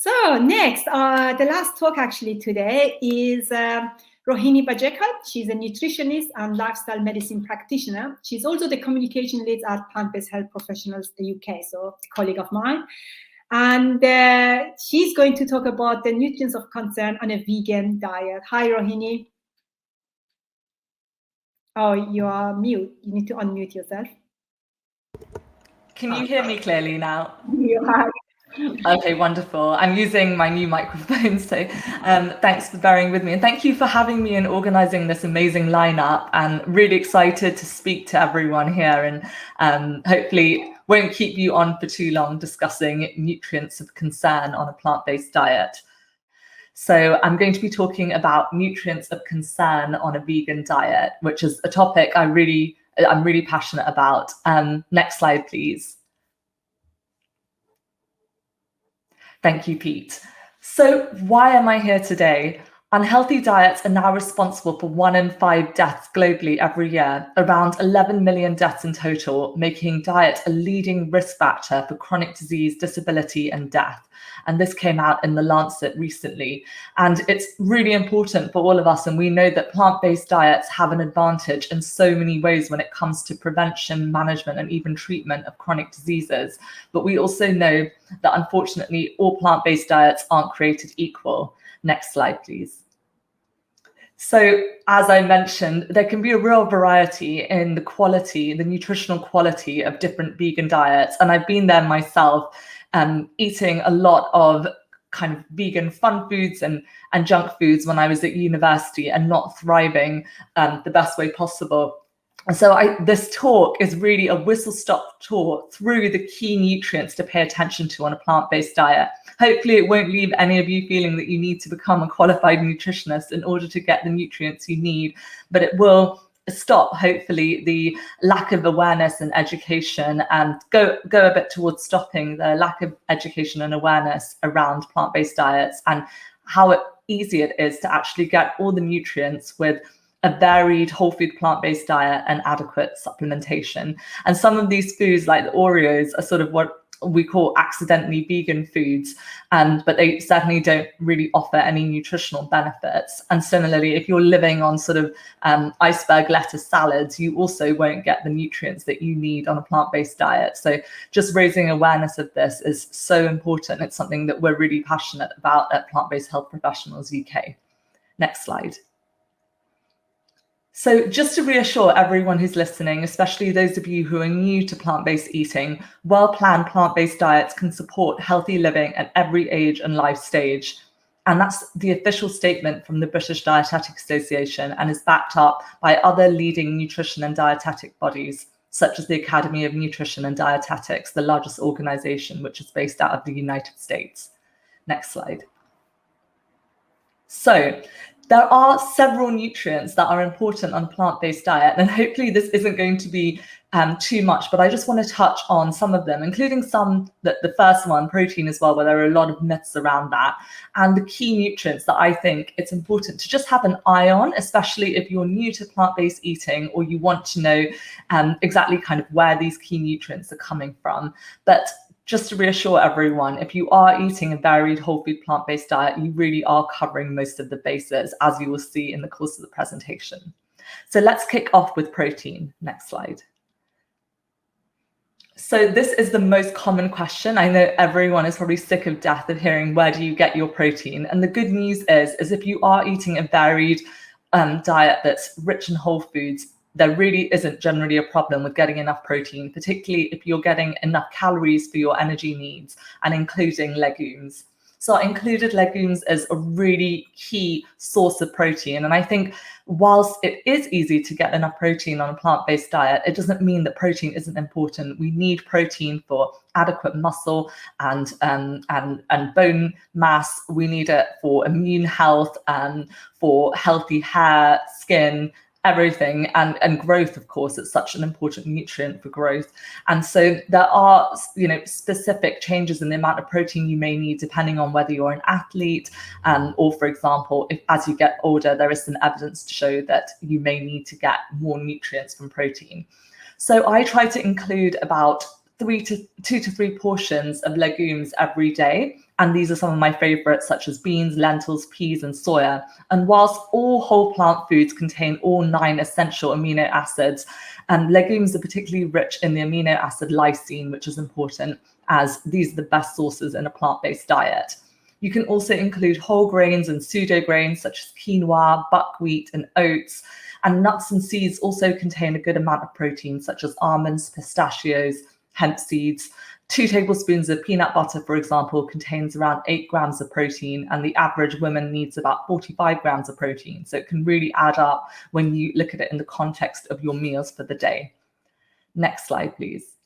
So next, the last talk actually today is Rohini Bajekal. She's a nutritionist and lifestyle medicine practitioner. She's also the communication lead at Plant-Based Health Professionals UK, so a colleague of mine. And she's going to talk about the nutrients of concern on a vegan diet. Hi, Rohini. Oh, you are mute. You need to unmute yourself. Can you hear me clearly now? You are. Okay, wonderful. I'm using my new microphone, so thanks for bearing with me. And thank you for having me and organising this amazing lineup. And really excited to speak to everyone here, and hopefully won't keep you on for too long discussing nutrients of concern on a plant-based diet. So I'm going to be talking about nutrients of concern on a vegan diet, which is a topic I'm really passionate about. Next slide, please. Thank you, Pete. So why am I here today? Unhealthy diets are now responsible for 1 in 5 deaths globally every year, around 11 million deaths in total, making diet a leading risk factor for chronic disease, disability, and death. And this came out in The Lancet recently. And it's really important for all of us. And we know that plant-based diets have an advantage in so many ways when it comes to prevention, management, and even treatment of chronic diseases. But we also know that unfortunately, all plant-based diets aren't created equal. Next slide, please. So as I mentioned, there can be a real variety in the quality, the nutritional quality of different vegan diets. And I've been there myself, eating a lot of kind of vegan fun foods and junk foods when I was at university and not thriving the best way possible. So this talk is really a whistle-stop tour through the key nutrients to pay attention to on a plant-based diet. Hopefully it won't leave any of you feeling that you need to become a qualified nutritionist in order to get the nutrients you need, but it will stop, hopefully, the lack of awareness and education, and go a bit towards stopping the lack of education and awareness around plant-based diets and how easy it is to actually get all the nutrients with a varied whole food plant-based diet and adequate supplementation. And some of these foods, like the Oreos, are sort of what we call accidentally vegan foods, but they certainly don't really offer any nutritional benefits. And similarly, if you're living on sort of iceberg lettuce salads, you also won't get the nutrients that you need on a plant-based diet. So just raising awareness of this is so important. It's something that we're really passionate about at Plant-Based Health Professionals UK. Next slide. So just to reassure everyone who's listening, especially those of you who are new to plant-based eating, well-planned plant-based diets can support healthy living at every age and life stage. And that's the official statement from the British Dietetic Association and is backed up by other leading nutrition and dietetic bodies, such as the Academy of Nutrition and Dietetics, the largest organization, which is based out of the United States. Next slide. So there are several nutrients that are important on a plant-based diet, and hopefully this isn't going to be too much, but I just want to touch on some of them, including some, the first one, protein as well, where there are a lot of myths around that, and the key nutrients that I think it's important to just have an eye on, especially if you're new to plant-based eating or you want to know exactly kind of where these key nutrients are coming from. But just to reassure everyone, if you are eating a varied whole food plant-based diet, you really are covering most of the bases, as you will see in the course of the presentation. So let's kick off with protein. Next slide. So this is the most common question. I know everyone is probably sick of death of hearing, where do you get your protein? And the good news is if you are eating a varied diet that's rich in whole foods, there really isn't generally a problem with getting enough protein, particularly if you're getting enough calories for your energy needs and including legumes. So included legumes is a really key source of protein. And I think whilst it is easy to get enough protein on a plant-based diet, it doesn't mean that protein isn't important. We need protein for adequate muscle and bone mass. We need it for immune health and for healthy hair, skin, everything, and growth. Of course, it's such an important nutrient for growth. And so there are, specific changes in the amount of protein you may need depending on whether you're an athlete, or for example, if as you get older, there is some evidence to show that you may need to get more nutrients from protein. So I try to include about 2 to 3 portions of legumes every day. And these are some of my favorites, such as beans, lentils, peas, and soya. And whilst all whole plant foods contain all 9 essential amino acids, legumes are particularly rich in the amino acid lysine, which is important, as these are the best sources in a plant-based diet. You can also include whole grains and pseudo grains such as quinoa, buckwheat, and oats. And nuts and seeds also contain a good amount of protein, such as almonds, pistachios, hemp seeds. 2 tablespoons of peanut butter, for example, contains around 8 grams of protein, and the average woman needs about 45 grams of protein. So it can really add up when you look at it in the context of your meals for the day. Next slide, please.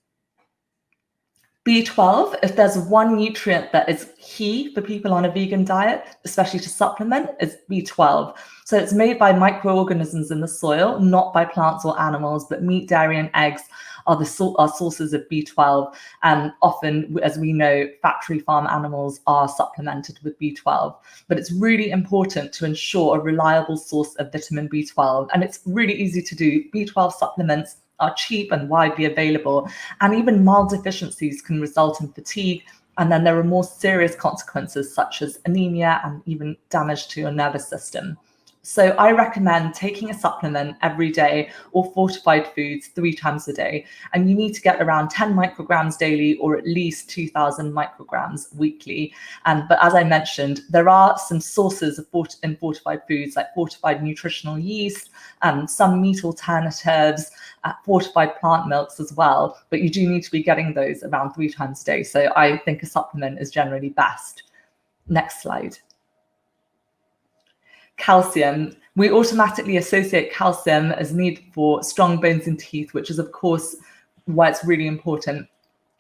B12, if there's one nutrient that is key for people on a vegan diet, especially to supplement, is B12. So it's made by microorganisms in the soil, not by plants or animals, but meat, dairy, and eggs are sources of B12. And often, as we know, factory farm animals are supplemented with B12. But it's really important to ensure a reliable source of vitamin B12. And it's really easy to do. B12 supplements are cheap and widely available, and even mild deficiencies can result in fatigue, and then there are more serious consequences such as anemia and even damage to your nervous system. So I recommend taking a supplement every day or fortified foods 3 times a day, and you need to get around 10 micrograms daily or at least 2,000 micrograms weekly. But as I mentioned, there are some sources of in fortified foods like fortified nutritional yeast, some meat alternatives, fortified plant milks as well, but you do need to be getting those around 3 times a day. So I think a supplement is generally best. Next slide. Calcium. We automatically associate calcium as needed for strong bones and teeth, which is, of course, why it's really important.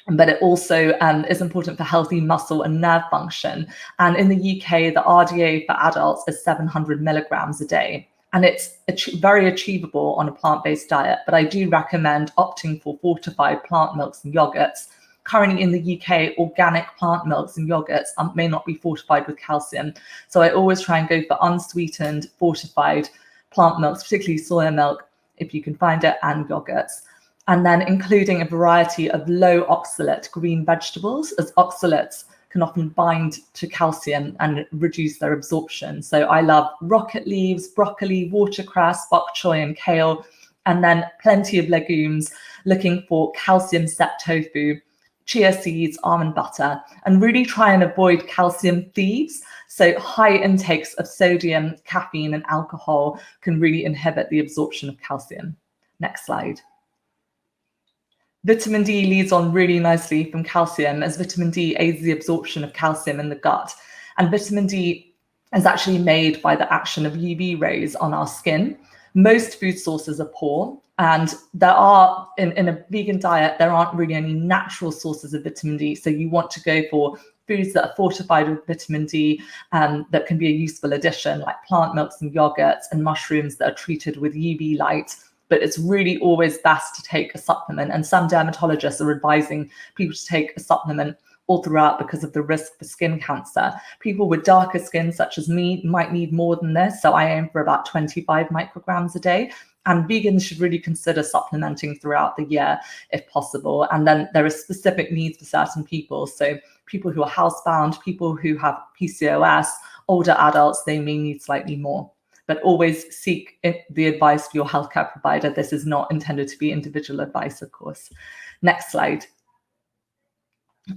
But it also is important for healthy muscle and nerve function. And in the UK, the RDA for adults is 700 milligrams a day. And it's very achievable on a plant-based diet. But I do recommend opting for fortified plant milks and yogurts. Currently in the UK, organic plant milks and yogurts may not be fortified with calcium. So I always try and go for unsweetened, fortified plant milks, particularly soya milk, if you can find it, and yogurts. And then including a variety of low oxalate green vegetables, as oxalates can often bind to calcium and reduce their absorption. So I love rocket leaves, broccoli, watercress, bok choy, and kale, and then plenty of legumes, looking for calcium set tofu, chia seeds, almond butter, and really try and avoid calcium thieves. So high intakes of sodium, caffeine, and alcohol can really inhibit the absorption of calcium. Next slide. Vitamin D leads on really nicely from calcium, as vitamin D aids the absorption of calcium in the gut. And vitamin D is actually made by the action of UV rays on our skin. Most food sources are poor, and there are, in a vegan diet, there aren't really any natural sources of vitamin D. So you want to go for foods that are fortified with vitamin D that can be a useful addition, like plant milks and yogurts and mushrooms that are treated with UV light. But it's really always best to take a supplement. And some dermatologists are advising people to take a supplement all throughout because of the risk for skin cancer. People with darker skin, such as me, might need more than this. So I aim for about 25 micrograms a day. And vegans should really consider supplementing throughout the year if possible. And then there are specific needs for certain people. So people who are housebound, people who have PCOS, older adults, they may need slightly more. But always seek the advice of your healthcare provider. This is not intended to be individual advice, of course. Next slide.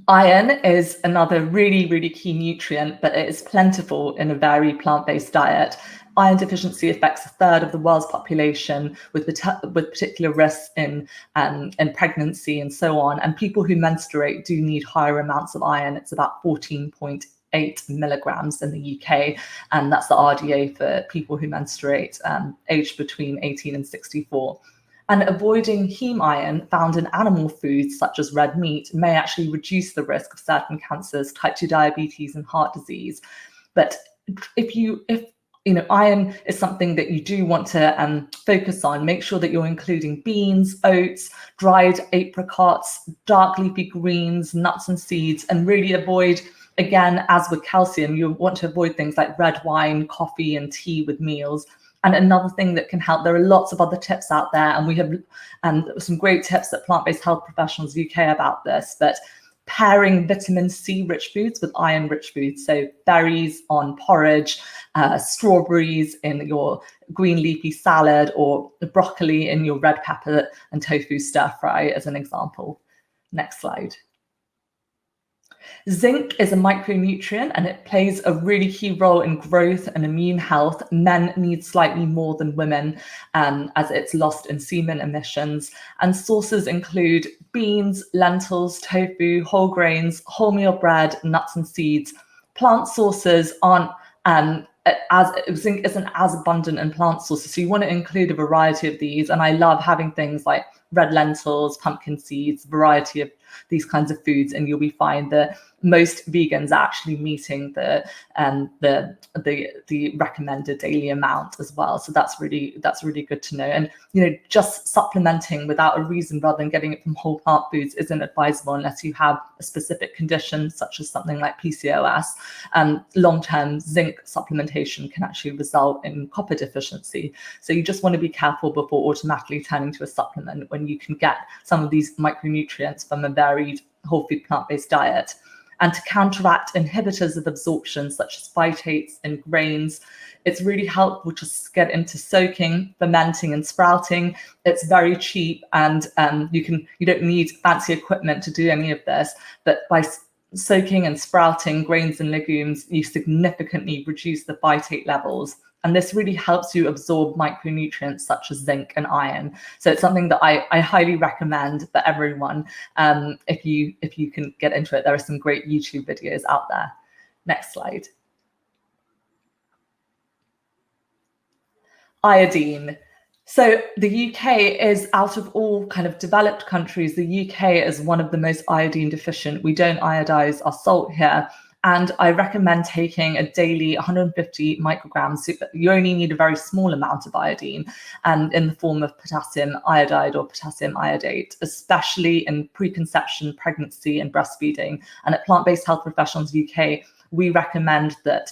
Iron is another really, really key nutrient, but it is plentiful in a very plant-based diet. Iron deficiency affects 1/3 of the world's population, with particular risks in pregnancy and so on. And people who menstruate do need higher amounts of iron. It's about 14.8 milligrams in the UK, and that's the RDA for people who menstruate aged between 18 and 64. And avoiding heme iron found in animal foods such as red meat may actually reduce the risk of certain cancers, type 2 diabetes, and heart disease. But if iron is something that you do want to focus on, make sure that you're including beans, oats, dried apricots, dark leafy greens, nuts and seeds, and really avoid, again, as with calcium, you want to avoid things like red wine, coffee, and tea with meals. And another thing that can help, there are lots of other tips out there, and we have some great tips at Plant-Based Health Professionals UK about this, but pairing vitamin C rich foods with iron rich foods. So berries on porridge, strawberries in your green leafy salad, or broccoli in your red pepper and tofu stir fry as an example. Next slide. Zinc is a micronutrient and it plays a really key role in growth and immune health. Men need slightly more than women as it's lost in semen emissions. And sources include beans, lentils, tofu, whole grains, wholemeal bread, nuts and seeds. Plant sources aren't as zinc isn't as abundant in plant sources, so you want to include a variety of these. And I love having things like red lentils, pumpkin seeds, variety of these kinds of foods, and you'll be fine that most vegans are actually meeting the recommended daily amount as well. So that's really good to know. And just supplementing without a reason rather than getting it from whole plant foods isn't advisable unless you have a specific condition such as something like PCOS. Long-term zinc supplementation can actually result in copper deficiency. So you just want to be careful before automatically turning to a supplement when you can get some of these micronutrients from a varied whole food plant-based diet. And to counteract inhibitors of absorption, such as phytates and grains, it's really helpful to get into soaking, fermenting, and sprouting. It's very cheap, and you don't need fancy equipment to do any of this. But by soaking and sprouting grains and legumes, you significantly reduce the phytate levels. And this really helps you absorb micronutrients such as zinc and iron. So it's something that I highly recommend for everyone. If you can get into it, there are some great YouTube videos out there. Next slide. Iodine. So the UK is, out of all kind of developed countries, the UK is one of the most iodine deficient. We don't iodize our salt here. And I recommend taking a daily 150 micrograms. So you only need a very small amount of iodine in the form of potassium iodide or potassium iodate, especially in preconception, pregnancy, and breastfeeding. And at Plant-Based Health Professionals UK, we recommend that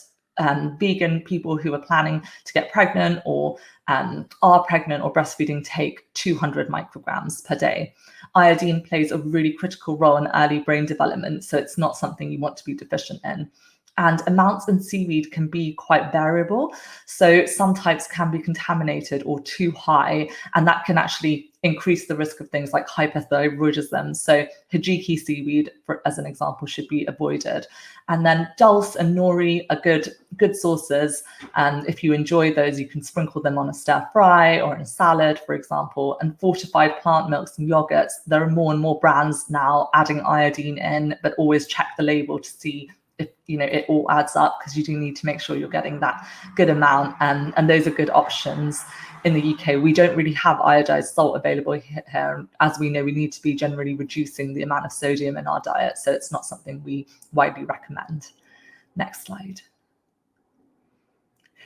vegan people who are planning to get pregnant or are pregnant or breastfeeding take 200 micrograms per day. Iodine plays a really critical role in early brain development, so it's not something you want to be deficient in. And amounts in seaweed can be quite variable. So some types can be contaminated or too high, and that can actually increase the risk of things like hyperthyroidism. So hijiki seaweed, as an example, should be avoided. And then dulse and nori are good sources. And if you enjoy those, you can sprinkle them on a stir fry or in a salad, for example. And fortified plant milks and yogurts, there are more and more brands now adding iodine in, but always check the label to see if it all adds up, because you do need to make sure you're getting that good amount, and those are good options. In the UK, we don't really have iodized salt available here. As we know, we need to be generally reducing the amount of sodium in our diet, so it's not something we widely recommend. Next slide.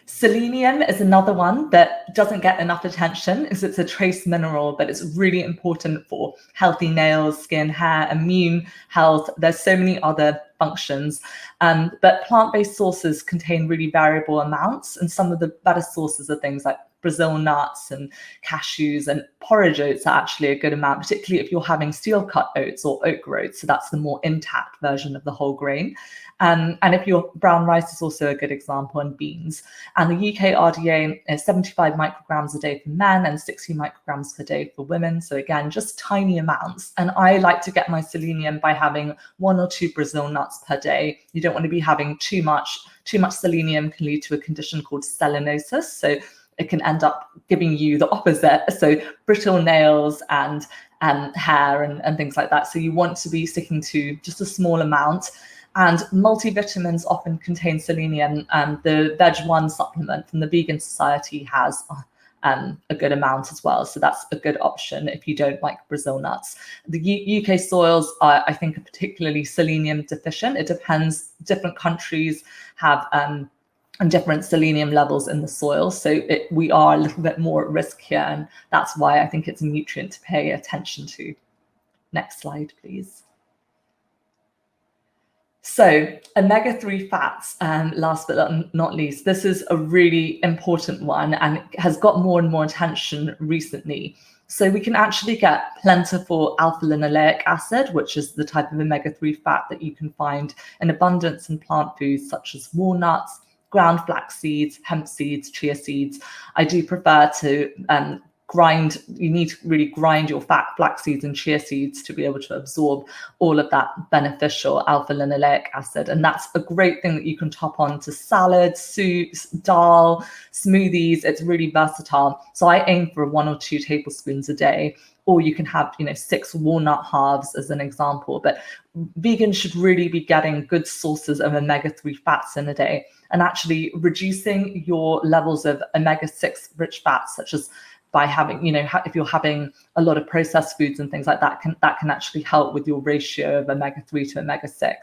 Selenium is another one that doesn't get enough attention, as it's a trace mineral, but it's really important for healthy nails, skin, hair, immune health. There's so many other functions, but plant-based sources contain really variable amounts, and some of the better sources are things like Brazil nuts and cashews, and porridge oats are actually a good amount, particularly if you're having steel cut oats or oat oats. So that's the more intact version of the whole grain. And if your brown rice is also a good example, and beans. And the UK RDA is 75 micrograms a day for men and 60 micrograms per day for women. So again, just tiny amounts. And I like to get my selenium by having 1 or 2 Brazil nuts per day. You don't want to be having too much. Too much selenium can lead to a condition called selenosis. So it can end up giving you the opposite. So brittle nails and hair and things like that. So you want to be sticking to just a small amount. And multivitamins often contain selenium. The Veg1 supplement from the Vegan Society has a good amount as well. So that's a good option if you don't like Brazil nuts. The UK soils are, I think, particularly selenium deficient. It depends. Different countries have different selenium levels in the soil. So we are a little bit more at risk here. And that's why I think it's a nutrient to pay attention to. Next slide, please. So omega-3 fats, last but not least, this is a really important one and has got more and more attention recently. So we can actually get plentiful alpha-linoleic acid, which is the type of omega-3 fat that you can find in abundance in plant foods such as walnuts, ground flax seeds, hemp seeds, chia seeds. I do prefer to you need to really grind your flax seeds and chia seeds to be able to absorb all of that beneficial alpha-linoleic acid. And that's a great thing that you can top on to salads, soups, dal, smoothies. It's really versatile. So I aim for 1 or 2 tablespoons a day, or you can have, 6 walnut halves as an example. But vegans should really be getting good sources of omega-3 fats in a day, and actually reducing your levels of omega-6 rich fats, such as by having, if you're having a lot of processed foods and things like that, can actually help with your ratio of omega-3 to omega-6.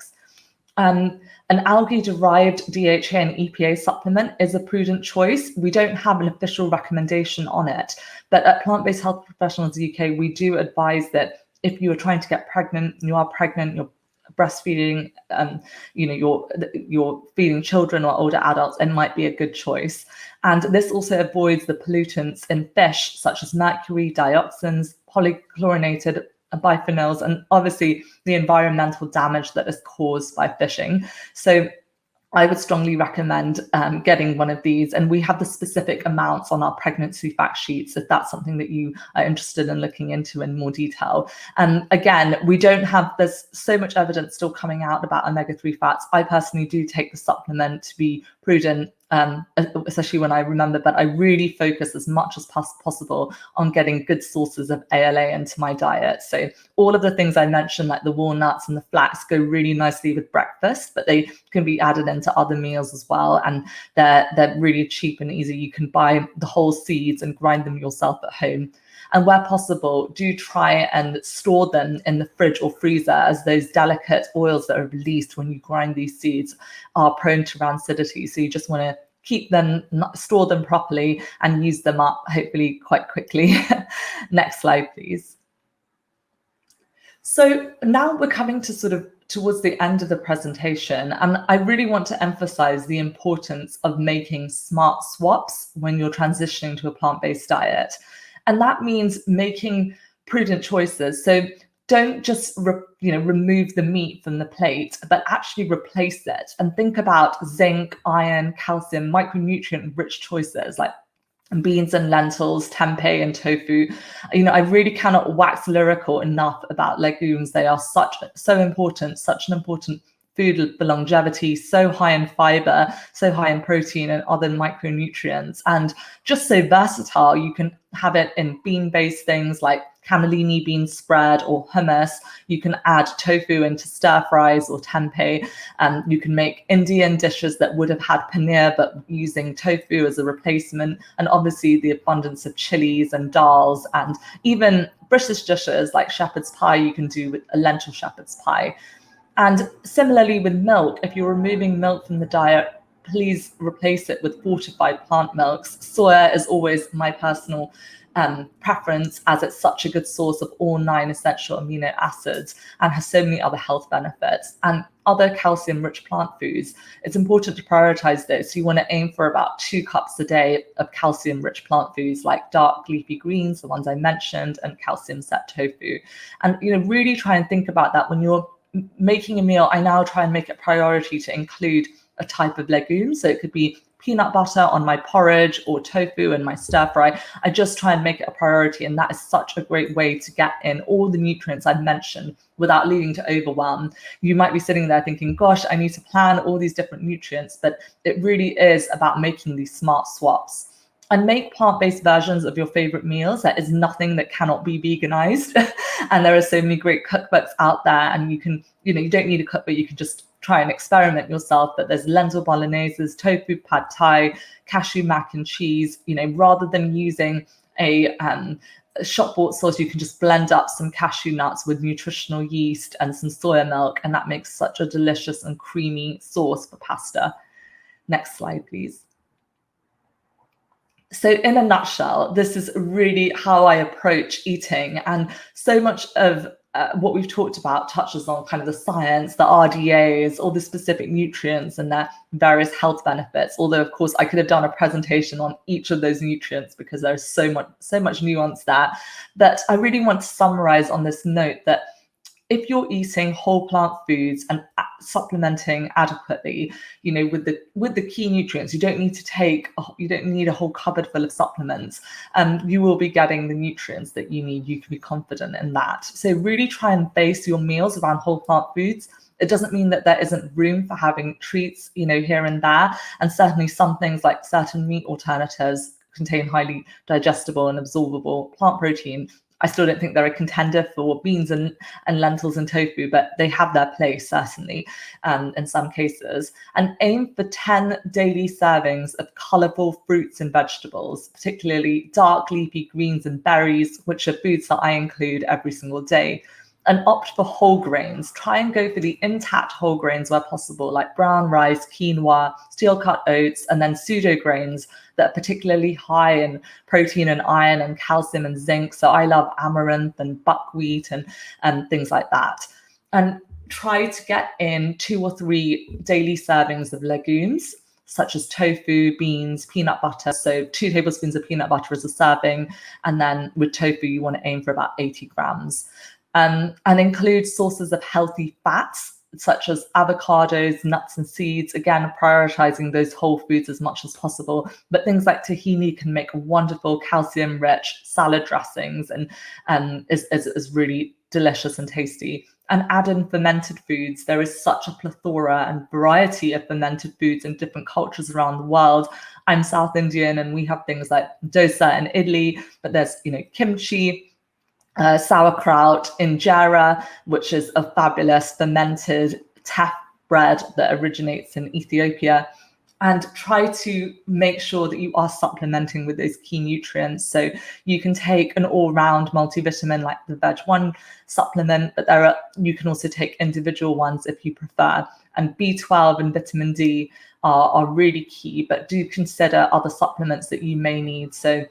An algae-derived DHA and EPA supplement is a prudent choice. We don't have an official recommendation on it, but at Plant-Based Health Professionals UK, we do advise that if you are trying to get pregnant, you're breastfeeding, you're feeding children or older adults, it might be a good choice. And this also avoids the pollutants in fish, such as mercury, dioxins, polychlorinated biphenyls, and obviously the environmental damage that is caused by fishing. So I would strongly recommend getting one of these, and we have the specific amounts on our pregnancy fact sheets if that's something that you are interested in looking into in more detail. And again, there's so much evidence still coming out about omega-3 fats. I personally do take the supplement to be prudent, especially when I remember, but I really focus as much as possible on getting good sources of ALA into my diet. So all of the things I mentioned, like the walnuts and the flax, go really nicely with breakfast, but they can be added into other meals as well. And they're really cheap and easy. You can buy the whole seeds and grind them yourself at home. And where possible, do try and store them in the fridge or freezer, as those delicate oils that are released when you grind these seeds are prone to rancidity. So you just want to keep them, store them properly, and use them up hopefully quite quickly. Next slide, please. So now we're coming to towards the end of the presentation, and I really want to emphasize the importance of making smart swaps when you're transitioning to a plant-based diet. And that means making prudent choices. So don't just remove the meat from the plate, but actually replace it. And think about zinc, iron, calcium, micronutrient rich choices like beans and lentils, tempeh and tofu. I really cannot wax lyrical enough about legumes. They are so important, such an important food for longevity, so high in fiber, so high in protein and other micronutrients, and just so versatile. You can have it in bean-based things like cannellini bean spread or hummus. You can add tofu into stir fries or tempeh. You can make Indian dishes that would have had paneer, but using tofu as a replacement. And obviously the abundance of chilies and dals, and even British dishes like shepherd's pie you can do with a lentil shepherd's pie. And similarly with milk, if you're removing milk from the diet, please replace it with fortified plant milks. Soya is always my personal preference, as it's such a good source of all 9 essential amino acids and has so many other health benefits. And other calcium-rich plant foods, it's important to prioritize those. So you want to aim for about 2 cups a day of calcium-rich plant foods like dark leafy greens, the ones I mentioned, and calcium-set tofu. And really try and think about that when you're making a meal. I now try and make it priority to include a type of legume. So it could be peanut butter on my porridge or tofu in my stir fry. I just try and make it a priority. And that is such a great way to get in all the nutrients I've mentioned without leading to overwhelm. You might be sitting there thinking, gosh, I need to plan all these different nutrients, but it really is about making these smart swaps. And make plant-based versions of your favorite meals. There is nothing that cannot be veganized. And there are so many great cookbooks out there, and you can, you don't need a cookbook, you can just try and experiment yourself. But there's lentil bologneses, tofu pad thai, cashew mac and cheese. Rather than using a shop bought sauce, you can just blend up some cashew nuts with nutritional yeast and some soya milk, and that makes such a delicious and creamy sauce for pasta. Next slide, please. So in a nutshell, this is really how I approach eating. And so much of what we've talked about touches on kind of the science, the RDAs, all the specific nutrients and their various health benefits. Although, of course, I could have done a presentation on each of those nutrients because there's so much nuance there. But I really want to summarize on this note that if you're eating whole plant foods and supplementing adequately, with the key nutrients, you don't need a whole cupboard full of supplements. You will be getting the nutrients that you need. You can be confident in that. So really try and base your meals around whole plant foods. It doesn't mean that there isn't room for having treats, here and there. And certainly some things like certain meat alternatives contain highly digestible and absorbable plant protein. I still don't think they're a contender for beans and lentils and tofu, but they have their place, certainly, in some cases. And aim for 10 daily servings of colourful fruits and vegetables, particularly dark leafy greens and berries, which are foods that I include every single day. And opt for whole grains. Try and go for the intact whole grains where possible, like brown rice, quinoa, steel-cut oats, and then pseudo grains that are particularly high in protein and iron and calcium and zinc. So I love amaranth and buckwheat and things like that. And try to get in 2 or 3 daily servings of legumes, such as tofu, beans, peanut butter. So 2 tablespoons of peanut butter is a serving. And then with tofu, you want to aim for about 80 grams. And include sources of healthy fats, such as avocados, nuts and seeds, again, prioritizing those whole foods as much as possible. But things like tahini can make wonderful calcium-rich salad dressings and is really delicious and tasty. And add in fermented foods. There is such a plethora and variety of fermented foods in different cultures around the world. I'm South Indian and we have things like dosa and idli, but there's, kimchi, sauerkraut, injera, which is a fabulous fermented teff bread that originates in Ethiopia. And try to make sure that you are supplementing with those key nutrients. So you can take an all-round multivitamin like the Veg1 supplement, but you can also take individual ones if you prefer. And B12 and vitamin D are really key, but do consider other supplements that you may need. So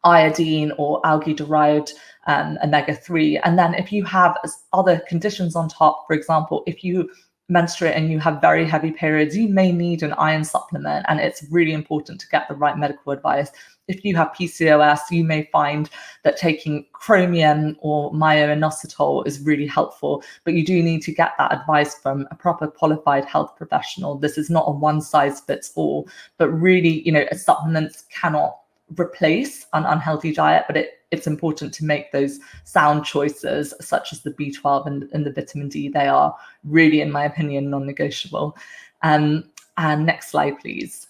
iodine or algae-derived omega-3. And then if you have other conditions on top, for example, if you menstruate and you have very heavy periods, you may need an iron supplement, and it's really important to get the right medical advice. If you have PCOS, you may find that taking chromium or myo-inositol is really helpful, but you do need to get that advice from a proper qualified health professional. This is not a one-size-fits-all, but really, supplements cannot replace an unhealthy diet, but it's important to make those sound choices, such as the B12 and the vitamin D. They are really, in my opinion, non-negotiable. And next slide, please.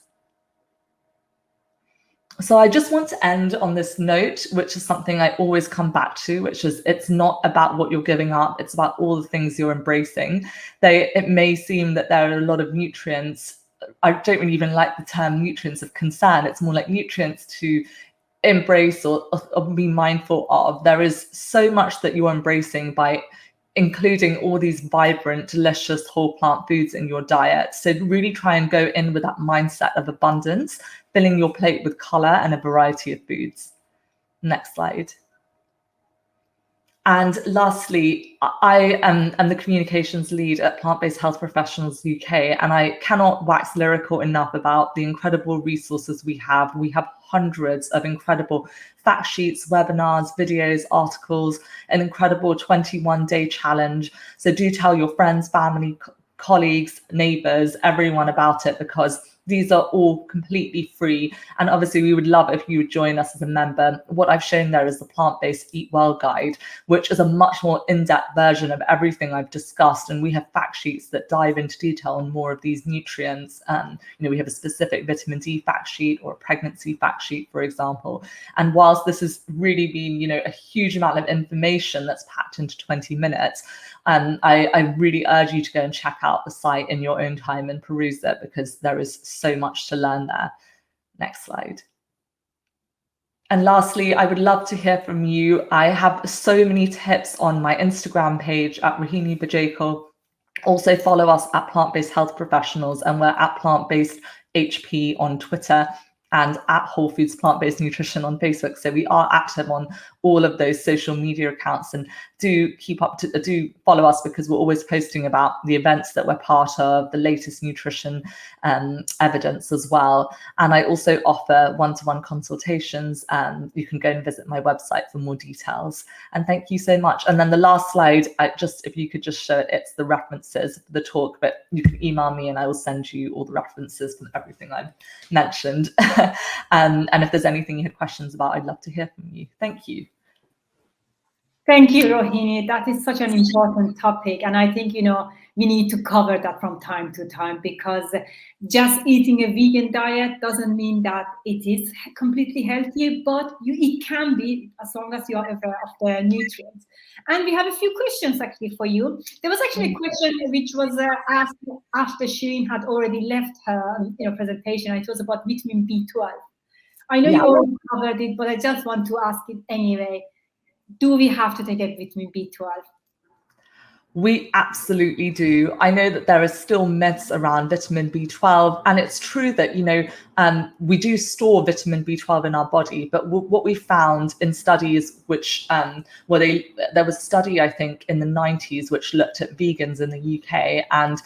So I just want to end on this note, which is something I always come back to, which is it's not about what you're giving up. It's about all the things you're embracing. It may seem that there are a lot of nutrients. I don't really even like the term nutrients of concern. It's more like nutrients to embrace or be mindful of. There is so much that you're embracing by including all these vibrant, delicious whole plant foods in your diet. So really try and go in with that mindset of abundance, filling your plate with color and a variety of foods. Next slide. And lastly, I am the communications lead at Plant-Based Health Professionals UK, and I cannot wax lyrical enough about the incredible resources we have. We have hundreds of incredible fact sheets, webinars, videos, articles, an incredible 21-day challenge. So do tell your friends, family, colleagues, neighbors, everyone about it, because these are all completely free. And obviously we would love if you would join us as a member. What I've shown there is the Plant-Based Eat Well guide, which is a much more in-depth version of everything I've discussed. And we have fact sheets that dive into detail on more of these nutrients. We have a specific vitamin D fact sheet or a pregnancy fact sheet, for example. And whilst this has really been, a huge amount of information that's packed into 20 minutes, I really urge you to go and check out the site in your own time and peruse it, because there is so much to learn there. Next slide. And lastly, I would love to hear from you. I have so many tips on my Instagram page at Rohini Bajekal. Also follow us at Plant-Based Health Professionals, and we're at Plant-Based HP on Twitter and at Whole Foods Plant-Based Nutrition on Facebook. So we are active on all of those social media accounts, and do follow us, because we're always posting about the events that we're part of, the latest nutrition evidence as well. And I also offer one-to-one consultations. You can go and visit my website for more details. And thank you so much. And then the last slide, if you could just show it, it's the references for the talk, but you can email me and I will send you all the references for everything I've mentioned. And if there's anything you had questions about, I'd love to hear from you. Thank you. Thank you, Rohini. That is such an important topic. And I think, we need to cover that from time to time, because just eating a vegan diet doesn't mean that it is completely healthy, but it can be, as long as you are aware of the nutrients. And we have a few questions actually for you. There was actually a question which was asked after Shirin had already left her presentation. It was about vitamin B12. I know you already covered it, but I just want to ask it anyway. Do we have to take a vitamin B12? We absolutely do. I know that there are still myths around vitamin B12, and it's true that, we do store vitamin B12 in our body, but what we found in studies which, there was a study, I think, in the 90s, which looked at vegans in the UK and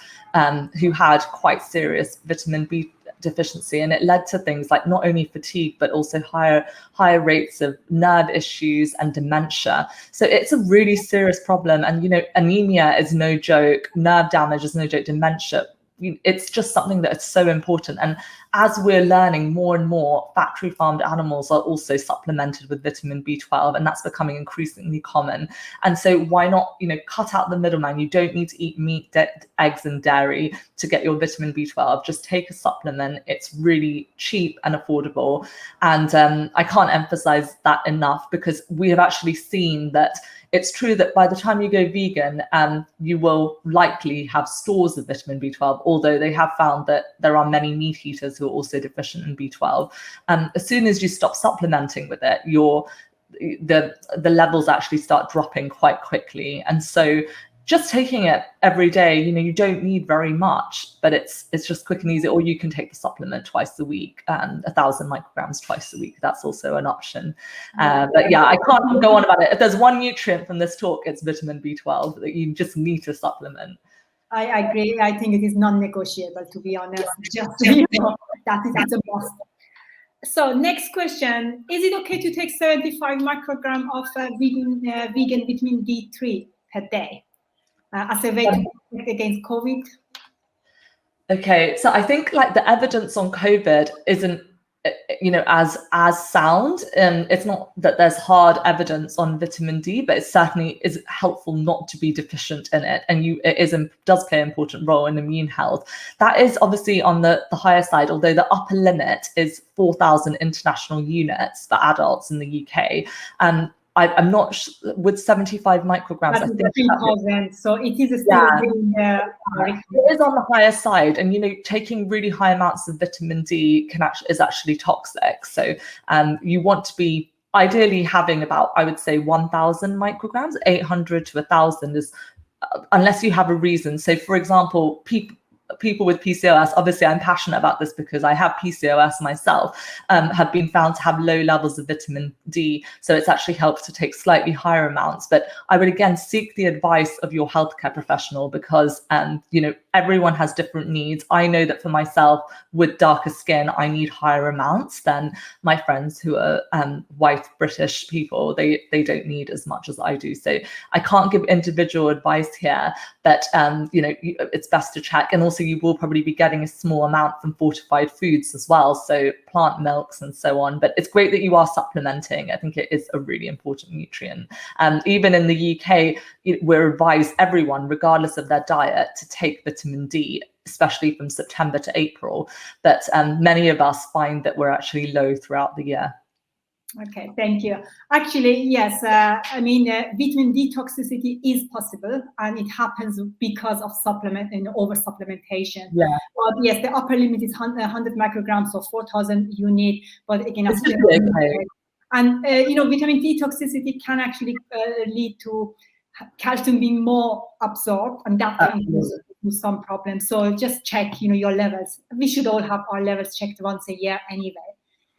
who had quite serious vitamin B deficiency, and it led to things like not only fatigue but also higher rates of nerve issues and dementia. So it's a really serious problem, and anemia is no joke, nerve damage is no joke, dementia, it's just something that is so important. And as we're learning more and more, factory farmed animals are also supplemented with vitamin B12, and that's becoming increasingly common. And so why not, cut out the middleman? You don't need to eat meat, eggs and dairy to get your vitamin B12. Just take a supplement. It's really cheap and affordable. And I can't emphasize that enough, because we have actually seen that it's true that by the time you go vegan, you will likely have stores of vitamin B12, although they have found that there are many meat eaters who are also deficient in B12. As soon as you stop supplementing with it, the levels actually start dropping quite quickly. And so just taking it every day, you don't need very much, but it's just quick and easy. Or you can take the supplement twice a week, 1,000 micrograms twice a week. That's also an option. But yeah, I can't go on about it. If there's one nutrient from this talk, it's vitamin B12 that you just need to supplement. I agree. I think it is non-negotiable, to be honest. Just it's a must. So next question: is it okay to take 75 microgram of vegan vitamin D3 per day as a way to protect against COVID? Okay, so I think the evidence on COVID isn't as sound. It's not that there's hard evidence on vitamin D, but it certainly is helpful not to be deficient in it, and does play an important role in immune health. That is obviously on the higher side, although the upper limit is 4,000 international units for adults in the UK. I'm not with 75 micrograms. I think 3,000. So it is still it is on the higher side, and taking really high amounts of vitamin D is actually toxic. So you want to be ideally having about, I would say, 1,000 micrograms. 800 to 1,000 is, unless you have a reason. So, for example, people with PCOS, obviously I'm passionate about this because I have PCOS myself, have been found to have low levels of vitamin D. So it's actually helped to take slightly higher amounts. But I would again seek the advice of your healthcare professional, because everyone has different needs. I know that for myself with darker skin, I need higher amounts than my friends who are white British people. They don't need as much as I do. So I can't give individual advice here, but it's best to check. And also you will probably be getting a small amount from fortified foods as well, so plant milks and so on. But it's great that you are supplementing. I think it is a really important nutrient. Even in the UK, we're advised everyone, regardless of their diet, to take vitamin D, especially from September to April. But many of us find that we're actually low throughout the year. Okay, thank you. Actually, yes, vitamin D toxicity is possible, and it happens because of over supplementation. Yeah. But yes, the upper limit is 100 micrograms, so 4,000 you need. But again, and vitamin D toxicity can actually lead to calcium being more absorbed, and that can cause some problems. So just check, your levels. We should all have our levels checked once a year anyway.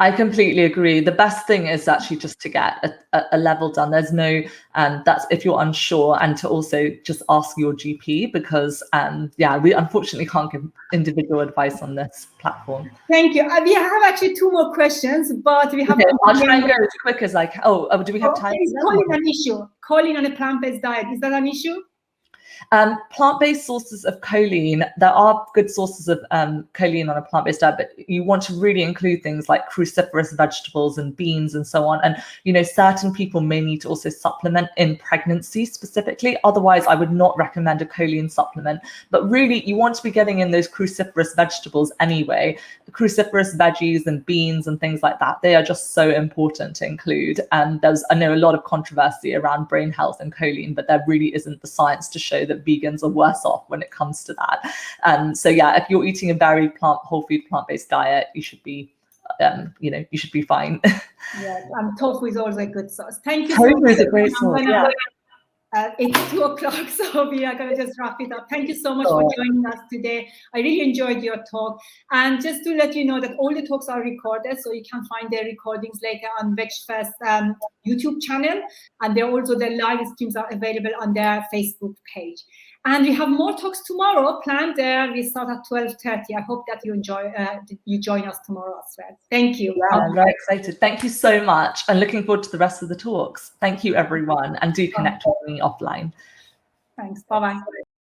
I completely agree. The best thing is actually just to get a level done. There's no, that's if you're unsure, and to also just ask your GP, because we unfortunately can't give individual advice on this platform. Thank you. We have actually 2 more questions, but we have. Okay, I'll try and go as quick as I can. Oh, do we have time? Is choline an issue? Choline on a plant-based diet, is that an issue? Plant-based sources of choline, there are good sources of choline on a plant-based diet, but you want to really include things like cruciferous vegetables and beans and so on. And, you know, certain people may need to also supplement in pregnancy specifically. Otherwise, I would not recommend a choline supplement. But really, you want to be getting in those cruciferous vegetables anyway. The cruciferous veggies and beans and things like that, they are just so important to include. And I know a lot of controversy around brain health and choline, but there really isn't the science to show that vegans are worse off when it comes to that. So yeah, if you're eating a very whole food plant-based diet, you should be you should be fine. Yes, and tofu is also a good source. Thank you. Tofu is a great source. It's 2 o'clock, so we are going to just wrap it up. Thank you so much for joining us today. I really enjoyed your talk. And just to let you know that all the talks are recorded, so you can find their recordings later on VegFest YouTube channel. And also the live streams are available on their Facebook page. And we have more talks tomorrow planned. We start at 12:30. I hope that you join us tomorrow as well. Thank you. Yeah, I'm very excited. Thank you so much. And looking forward to the rest of the talks. Thank you, everyone. And do connect with me offline. Thanks. Bye-bye.